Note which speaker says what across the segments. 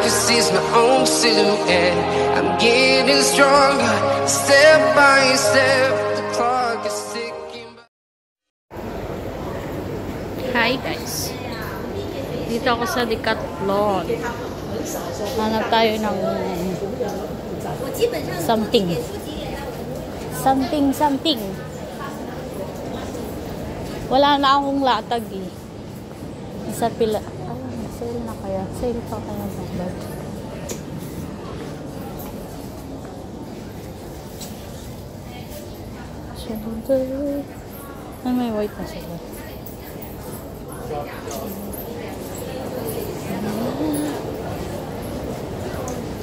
Speaker 1: can see my own silhouette. I'm getting stronger, step by step. The clock is ticking.
Speaker 2: Hi guys, dito ako sa Decathlon. Hanap tayo ng something. Wala na akong latag eh. Sa pila. Ay, sale na kaya. Sale pa kaya bag. Ay, may white na sila.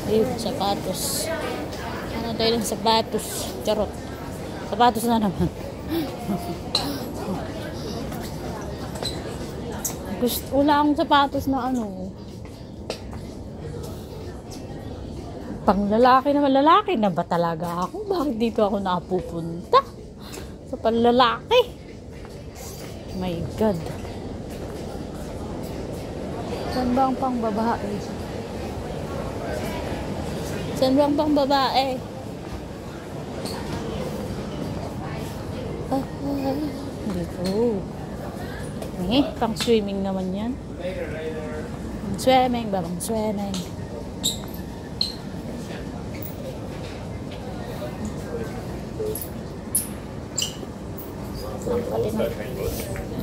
Speaker 2: Ayun, sapatos. Ano tayo ng sapatos? Charot. Sapatos na naman. Wala akong sapatos na ano. Pang lalaki naman. Lalaki na ba talaga ako? Bakit dito ako napupunta? Sa panlalaki. My God. Saan ba ang pang babae? Saan ba ang pang babae? Dito. Pang swimming naman yan. Swimming, babang swimming.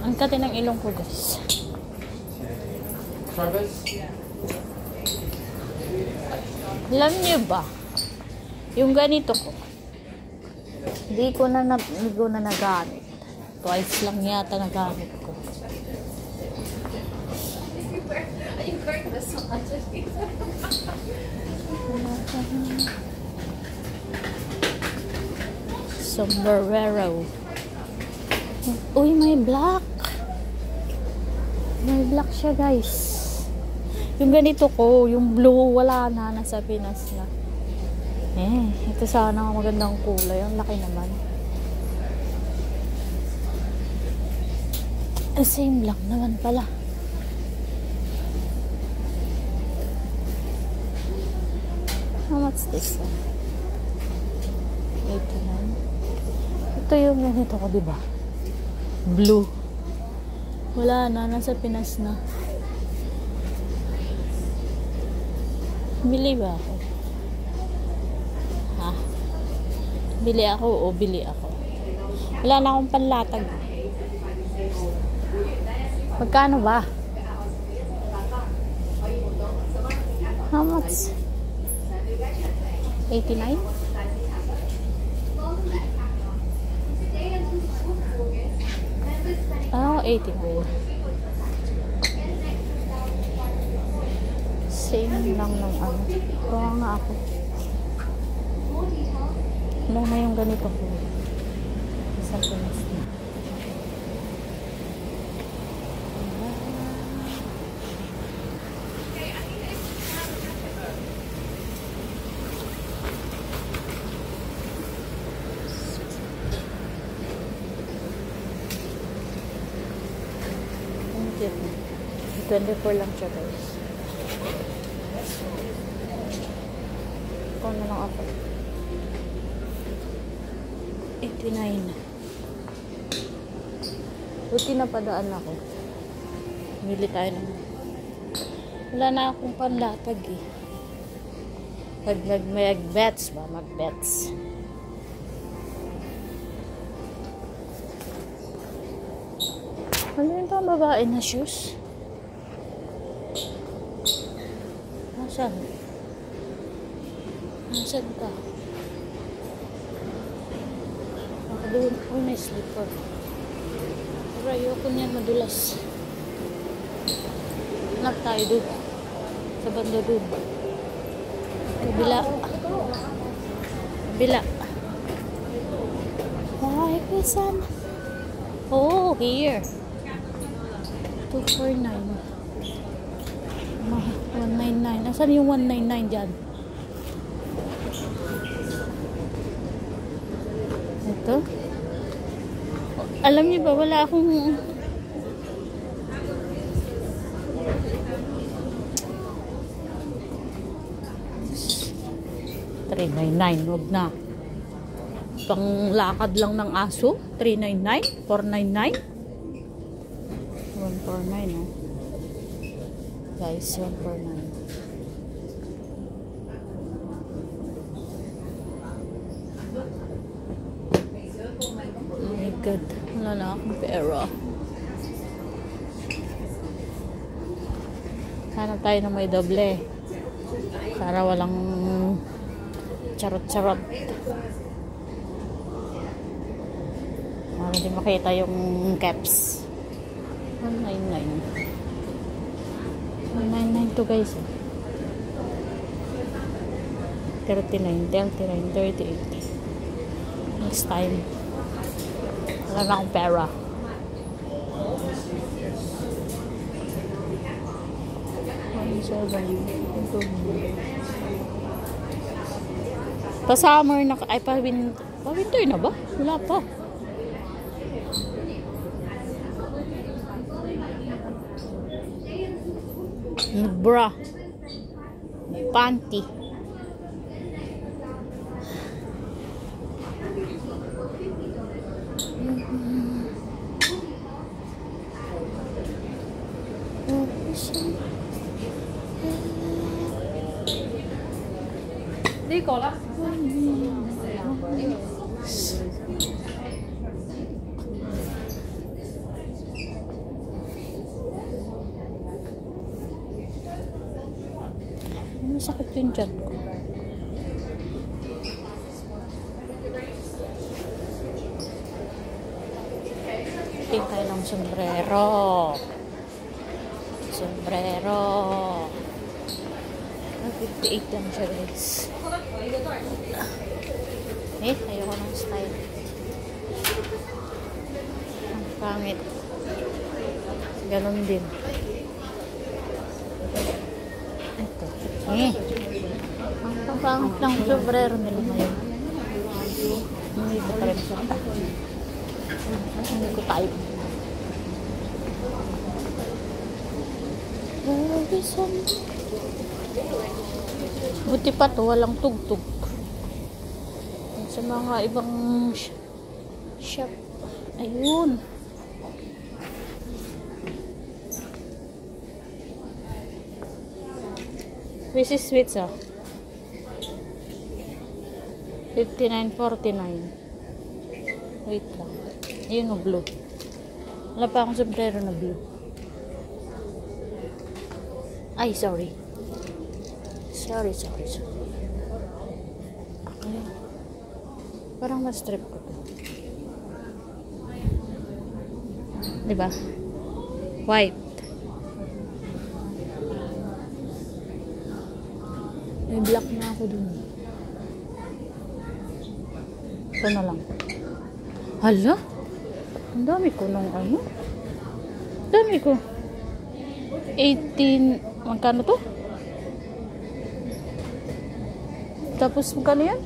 Speaker 2: Ang kati ng ilong ko, guys. Alam niyo ba, yung ganito ko, hindi ko na nagamit. Twice lang yata nagamit ko. Sombrero. Uy, may black. May black siya, guys. Yung ganito ko, yung blue, wala na. Nasa Pinas na. Ito sana magandang kulay. Ang laki naman. Same lang naman pala. How much this one? 89. Ito yung ganito ko, diba? Blue. Wala na. Nasa Pinas na. Bili ba ako? Ha? Bili ako o bili ako? Wala na akong panlatag. Magkano ba? How much? 89? Oh, 89. Same lang ng ano. Kuha nga ako. Ano na yung ganito ko? Sa Pinas na. Thank you. 24 lang siya, guys. Kung na lang ako. 89. Buti na padaan ako. Mili tayo ng... Wala na akong panlatag eh. Pag mag-bets ba? Mag-bets. Ano yung pang babae na shoes? Nasaan? Nasaan ka? Doon, oh, may slipper. Pero ayoko niyan madulas. Hanap tayo doon. Sa banda doon. Kabila. Kabila. Ay, kasan? Oh, here. 249. 199. Nasaan yung 199 dyan? Ito. Alam niyo ba, wala akong... 399, huwag na. Pang lakad lang ng aso, 399, 499. 149, oh. Guys, 149. Oh my God, wala na akong pera. Hanap tayo na may doble para walang charot-charot, para di makita yung caps. 199 199 to guys, 39, 39, 38. Next time, wala na akong pera. Pa summer na, ay pa winter na ba? Wala pa. Bra, panty.
Speaker 3: Đi cổ lắm.
Speaker 2: Masakit yung dyan ko. Tingin tayo ng sombrero. Sombrero. 58 lang siya guys. Ayoko ng style. Ang pangit. Ganon din. Ito. Ang pangit lang sombrero nila ngayon. Hindi ko pa rin siya. Hindi ko type. Buti pa to, walang tugtog. Sa mga ibang shop. Ayun. This is sweets, ah. 59.49. Wait lang. Ayun, o blue. Wala pa akong sombrero na blue. Ay, sorry. Sorry. Ayun. Parang ma-strip ko to. Diba? White. May black na ako dun. Ito na lang. Hala? Ang dami ko ng ano? Dami ko. 18. Magkano to? Tapos magkano yan?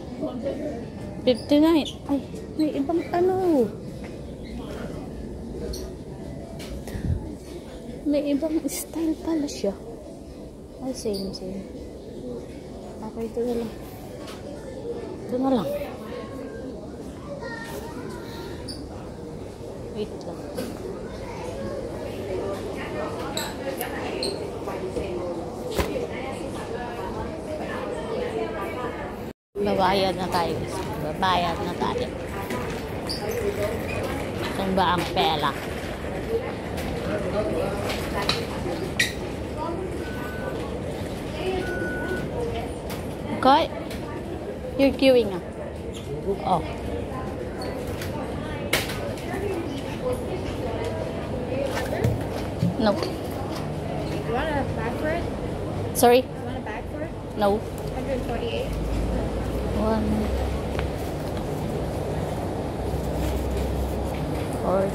Speaker 2: 59. Ay, may ibang ano. May ibang style pala siya. Ay, same. Okay, ito na lang. Ito na lang. Wait lang. Babayad na tayo. Babayad na tayo. Saan ba ang pera? Okay. You're queuing, ah. Oh. No.
Speaker 3: You want a bag for it?
Speaker 2: Sorry?
Speaker 3: You want a bag for it?
Speaker 2: No.
Speaker 3: 148.
Speaker 2: One. Or.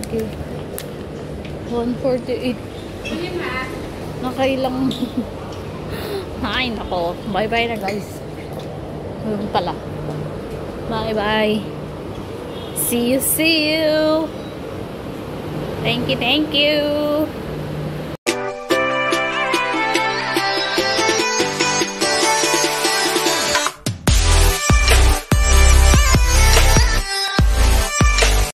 Speaker 2: Okay. 148. Nakailang Ay, nako. Bye-bye na, guys. Ayun pala. Bye-bye. See you, see you. Thank you, thank you.